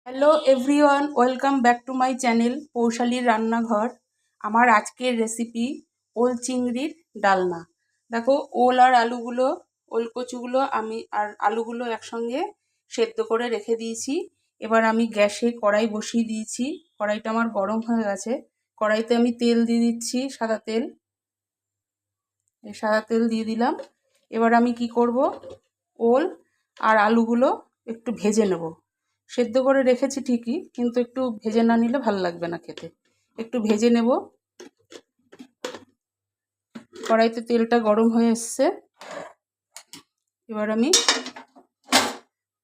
Hello everyone, welcome back to my channel পৌশালীর রান্নাঘর। আমার আজকের রেসিপি ওল চিংড়ির ডালনা। দেখো, ওল আর আলুগুলো, ওল কচুগুলো আর আলুগুলো একসঙ্গে সেদ্ধ করে রেখে দিয়েছি। এবার আমি গ্যাসে কড়াই বসিয়ে দিয়েছি। কড়াইটা আমার গরম হয়ে গেছে। কড়াইতে আমি তেল দিয়ে দিচ্ছি, সাদা তেল। এই সাদা তেল দিয়ে দিলাম। এবার আমি কি করব, ওল আর আলুগুলো একটু ভেজে নেব। সেদ্ধ করে রেখেছি ঠিকই, কিন্তু একটু ভেজে না নিলে ভালো লাগবে না খেতে। একটু ভেজে নেব। কড়াইতে তেলটা গরম হয়ে এসছে। এবার আমি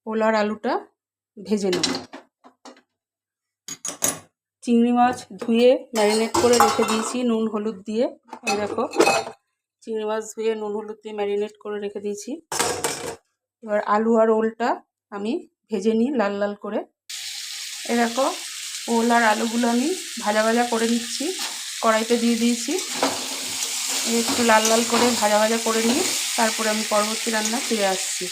ওল আর আলুটা ভেজে নেব। চিংড়ি মাছ ধুয়ে ম্যারিনেট করে রেখে দিয়েছি নুন হলুদ দিয়ে। এই দেখো, চিংড়ি মাছ ধুয়ে নুন হলুদ দিয়ে ম্যারিনেট করে রেখে দিয়েছি। এবার আলু আর ওলটা আমি ভেজে নিই লাল লাল করে। এই দেখো, ওল আর আলুগুলো আমি ভাজা ভাজা করে নিচ্ছি। কড়াইতে দিয়ে দিয়েছি। একটু লাল লাল করে ভাজা ভাজা করে নিয়ে তারপরে আমি পরবর্তী রান্না ফিরে আসছি।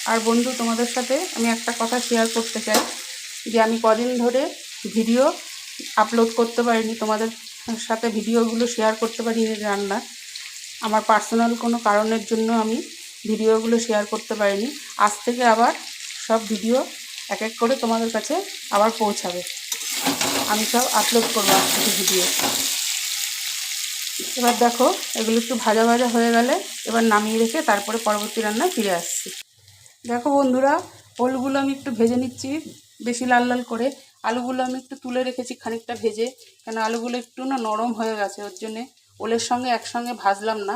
আর বন্ধু, তোমাদের সাথে আমি একটা কথা শেয়ার করতে চাই, যে আমি কদিন ধরে ভিডিও আপলোড করতে পারিনি, তোমাদের সাথে ভিডিওগুলো শেয়ার করতে পারিনি রান্নার। আমার পার্সোনাল কোনো কারণের জন্য আমি ভিডিওগুলো শেয়ার করতে পারিনি। আজ থেকে আবার সব ভিডিও এক এক করে তোমাদের কাছে আবার পৌঁছাবে। আমি সব আপলোড করবো আজ থেকে ভিডিও। এবার দেখো, এগুলো একটু ভাজা ভাজা হয়ে গেলে এবার নামিয়ে রেখে তারপরে পরবর্তী রান্না ফিরে আসছি। দেখো বন্ধুরা, ওলগুলো আমি একটু ভেজে নিচ্ছি বেশি লাল লাল করে। আলুগুলো আমি একটু তুলে রেখেছি খানিকটা ভেজে, কেন আলুগুলো একটু না নরম হয়ে গেছে। ওর জন্যে ওলের সঙ্গে একসঙ্গে ভাজলাম না,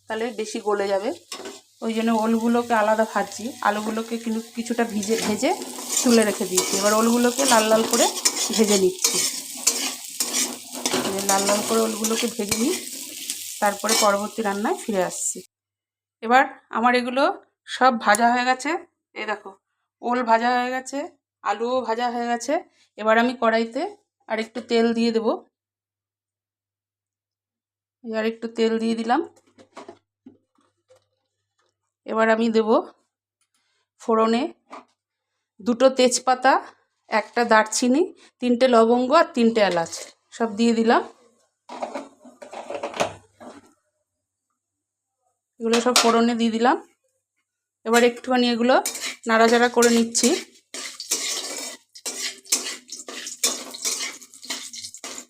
তাহলে বেশি গলে যাবে। ওই জন্য ওলগুলোকে আলাদা ভাজছি, আলুগুলোকে কিন্তু কিছুটা ভেজে তুলে রেখে দিয়েছি। এবার ওলগুলোকে লাল লাল করে ভেজে নিচ্ছি। লাল লাল করে ওলগুলোকে ভেজে নিই, তারপরে পরবর্তী রান্নায় ফিরে আসছি। এবার আমার এগুলো সব ভাজা হয়ে গেছে। এই দেখো, ওল ভাজা হয়ে গেছে, আলুও ভাজা হয়ে গেছে। এবার আমি কড়াইতে আর একটু তেল দিয়ে দেব। আর একটু তেল দিয়ে দিলাম। এবার আমি দেব ফোড়নে 2টো তেজপাতা, 1টা দারচিনি, 3টে লবঙ্গ আর 3টে এলাচ সব দিয়ে দিলাম। এগুলো সব ফোড়নে দিয়ে দিলাম। এবার একটুখানি এগুলো নাড়াচাড়া করে নিচ্ছি।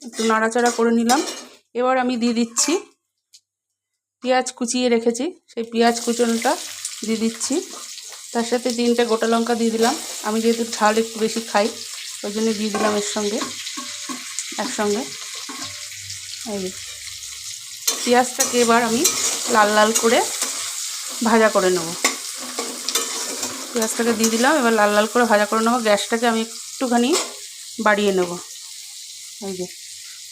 একটু নাড়াচাড়া করে নিলাম। এবার আমি দিয়ে দিচ্ছি পেঁয়াজ কুচিয়ে রেখেছি, সেই পেঁয়াজ কুচোনোটা দিয়ে দিচ্ছি। তার সাথে 3টে গোটা লঙ্কা দিয়ে দিলাম। আমি যেহেতু ঝাল একটু বেশি খাই, ওই জন্য দিয়ে দিলাম এর সঙ্গে একসঙ্গে। এই পেঁয়াজটাকে এবার আমি লাল লাল করে ভাজা করে নেব। পেঁয়াজটাকে দিয়ে দিলাম, এবার লাল লাল করে ভাজা করে নেবো। গ্যাসটাকে আমি একটুখানি বাড়িয়ে নেব। এই যে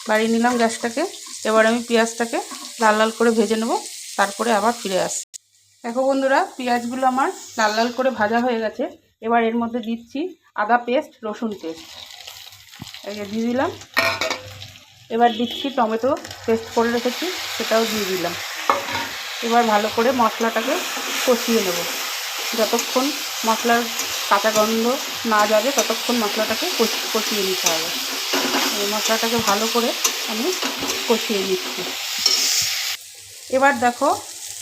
বাড়িয়ে নিলাম গ্যাসটাকে। এবার আমি পেঁয়াজটাকে লাল লাল করে ভেজে নেব, তারপরে আবার ফিরে আসছি। দেখো বন্ধুরা, পেঁয়াজগুলো আমার লাল লাল করে ভাজা হয়ে গেছে। এবার এর মধ্যে দিচ্ছি আদা পেস্ট, রসুন পেস্ট। এই যে দিয়ে দিলাম। এবার দিচ্ছি টমেটো পেস্ট করে রেখেছি, সেটাও দিয়ে দিলাম। এবার ভালো করে মশলাটাকে কষিয়ে নেব। যতক্ষণ মশলার কাঁচা গন্ধ না যাবে ততক্ষণ মশলাটাকে কষিয়ে নিতে হবে। এই মশলাটাকে ভালো করে আমি কষিয়ে নিচ্ছি। এবার দেখো,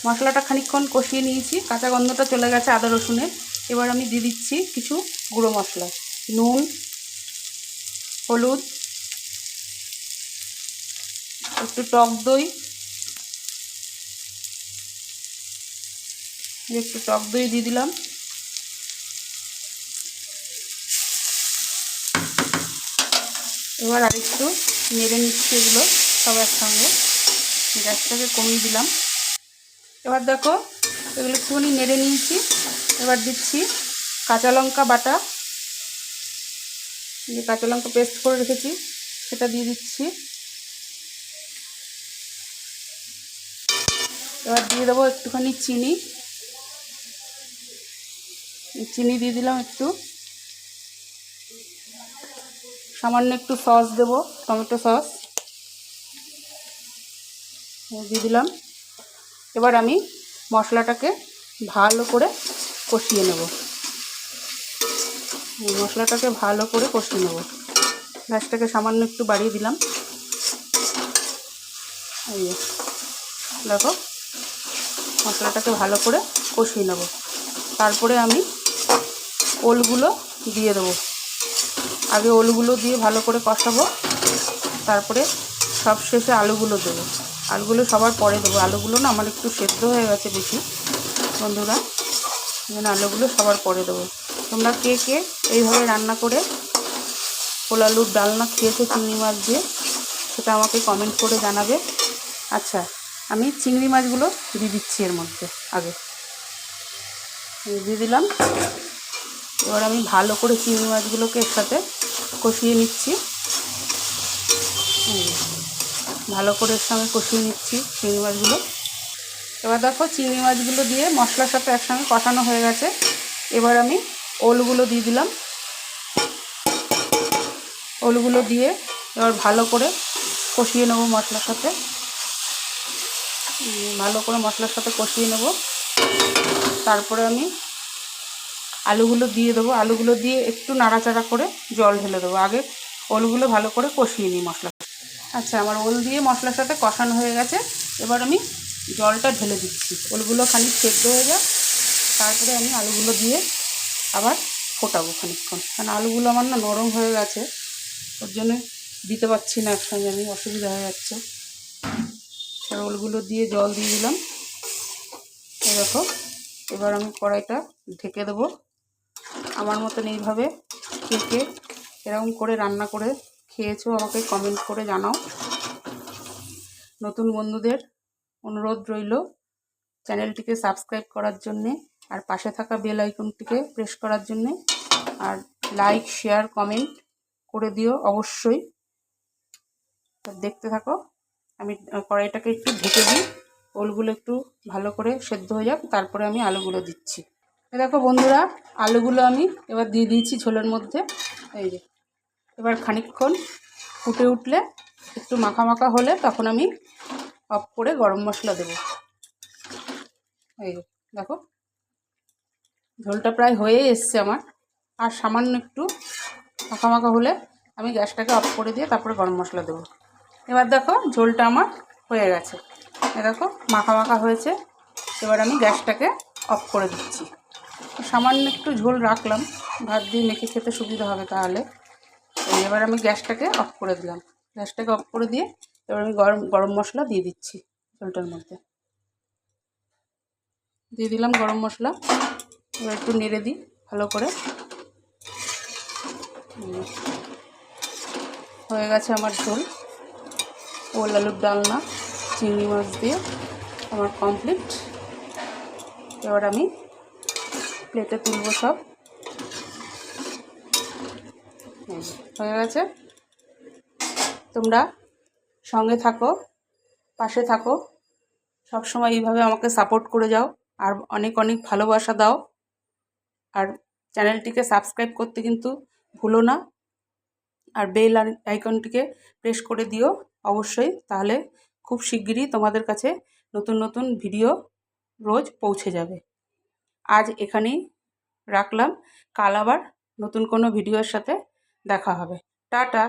মশলাটা খানিকক্ষণ কষিয়ে নিয়েছি, কাঁচা গন্ধটা চলে গেছে আদা রসুনের। এবার আমি দিয়ে দিচ্ছি কিছু গুঁড়ো মশলা, নুন, হলুদ, একটু টক দই, একটু টক দই দিয়ে দিলাম। এবার আরেকটু নেড়ে নিচ্ছি এগুলো সব একসঙ্গে। গ্যাসটাকে কমিয়ে দিলাম। এবার দেখো, এগুলো একটুখানি নেড়ে নিয়েছি। এবার দিচ্ছি কাঁচা লঙ্কা বাটা, যে কাঁচা লঙ্কা পেস্ট করে রেখেছি সেটা দিয়ে দিচ্ছি। এবার দিয়ে দেবো একটুখানি চিনি, চিনি দিয়ে দিলাম একটু। সামান্য একটু সস দেবো, টমেটো সস দিয়ে দিলাম। এবার আমি মশলাটাকে ভালো করে কষিয়ে নেব। মশলাটাকে ভালো করে কষিয়ে নেব। গ্যাসটাকে সামান্য একটু বাড়িয়ে দিলাম। এই দেখো মশলাটাকে ভালো করে কষিয়ে নেব। তারপরে আমি ওলগুলো দিয়ে দেবো। আগে ওলগুলো দিয়ে ভালো করে কষাবো, তারপরে সব শেষে আলুগুলো দেবো। আলুগুলো সবার পরে দেবো। আলুগুলো না আমার একটু সেদ্ধ হয়ে গেছে বেশি বন্ধুরা, যেন আলুগুলো সবার পরে দেবো। তোমরা কে কে এইভাবে রান্না করে ওল আলুর ডালনা খেয়েছো চিংড়ি মাছ দিয়ে, সেটা আমাকে কমেন্ট করে জানাবে। আচ্ছা, আমি চিংড়ি মাছগুলো দিয়ে দিচ্ছি এর মধ্যে। আগে দিয়ে দিলাম। এবার আমি ভালো করে চিংড়ি মাছগুলোকে এর সাথে কষিয়ে নিচ্ছি। ভালো করে এর সঙ্গে কষিয়ে নিচ্ছি চিংড়ি মাছগুলো। এবার দেখো চিংড়ি মাছগুলো দিয়ে মশলার সাথে একসঙ্গে কষানো হয়ে গেছে। এবার আমি ওলগুলো দিয়ে দিলাম। ওলগুলো দিয়ে এবার ভালো করে কষিয়ে নেব মশলার সাথে। ভালো করে মশলার সাথে কষিয়ে নেব। তারপরে আমি আলুগুলো দিয়ে দেবো। আলুগুলো দিয়ে একটু নাড়াচাড়া করে জল ঢেলে দেবো। আগে ওলগুলো ভালো করে কষিয়ে নিই মশলা। আচ্ছা, আমার ওল দিয়ে মশলার সাথে কষানো হয়ে গেছে। এবার আমি জলটা ঢেলে দিচ্ছি। ওলগুলো খানিক সেদ্ধ হয়ে যাক, তারপরে আমি আলুগুলো দিয়ে আবার ফোটাবো খানিকক্ষণ। কারণ আলুগুলো আমার না নরম হয়ে গেছে, ওর জন্য দিতে পারছি না একসঙ্গে, আমি অসুবিধা হয়ে যাচ্ছে। আর ওলগুলো দিয়ে জল দিয়ে দিলাম। এই দেখো এবার আমি কড়াইটা ঢেকে দেবো। আমার মতন এইভাবে কে কে এরকম করে রান্না করে খেয়েছো আমাকে কমেন্ট করে জানাও। নতুন বন্ধুদের অনুরোধ রইল চ্যানেলটিকে সাবস্ক্রাইব করার জন্যে, আর পাশে থাকা বেল আইকনটিকে প্রেস করার জন্যে, আর লাইক শেয়ার কমেন্ট করে দিও অবশ্যই। দেখতে থাকো। আমি কড়াইটাকে একটু ঢেকে দিই, ওলগুলো একটু ভালো করে সেদ্ধ হয়ে যাক, তারপরে আমি আলুগুলো দিচ্ছি। দেখো বন্ধুরা, আলুগুলো আমি এবার দিয়ে দিয়েছি ঝোলের মধ্যে। এই যে এবার খানিকক্ষণ ফুটে উঠলে, একটু মাখা মাখা হলে তখন আমি অফ করে গরম মশলা দেবো। এই দেখো ঝোলটা প্রায় হয়ে এসছে আমার। আর সামান্য একটু মাখা মাখা হলে আমি গ্যাসটাকে অফ করে দিয়ে তারপরে গরম মশলা দেবো। এবার দেখো ঝোলটা আমার হয়ে গেছে। দেখো মাখা মাখা হয়েছে। এবার আমি গ্যাসটাকে অফ করে দিচ্ছি। সামান্য একটু ঝোল রাখলাম, ভাত দিয়ে মেখে খেতে সুবিধা হবে তাহলে। এবার আমি গ্যাসটাকে অফ করে দিলাম। গ্যাসটাকে অফ করে দিয়ে এবার আমি গরম মশলা দিয়ে দিচ্ছি ঝোলটার মধ্যে। দিয়ে দিলাম গরম মশলা। এবার একটু নেড়ে দিই ভালো করে। হয়ে গেছে আমার ঝোল। ওল আলুর ডালনা চিংড়ি মাছ দিয়ে আমার কমপ্লিট। এবার আমি প্লেটে তুলব সব। হয়ে গেছে। তোমরা সঙ্গে থাকো, পাশে থাকো, সব সময় এইভাবে আমাকে সাপোর্ট করে যাও, আর অনেক অনেক ভালোবাসা দাও। আর চ্যানেলটিকে সাবস্ক্রাইব করতে কিন্তু ভুলো না, আর বেল আইকনটিকে প্রেস করে দিও অবশ্যই। তাহলে খুব শিগগিরই তোমাদের কাছে নতুন নতুন ভিডিও রোজ পৌঁছে যাবে। আজ এখানেই রাখলাম। কাল আবার নতুন কোনো ভিডিওর সাথে দেখা হবে। টাটা।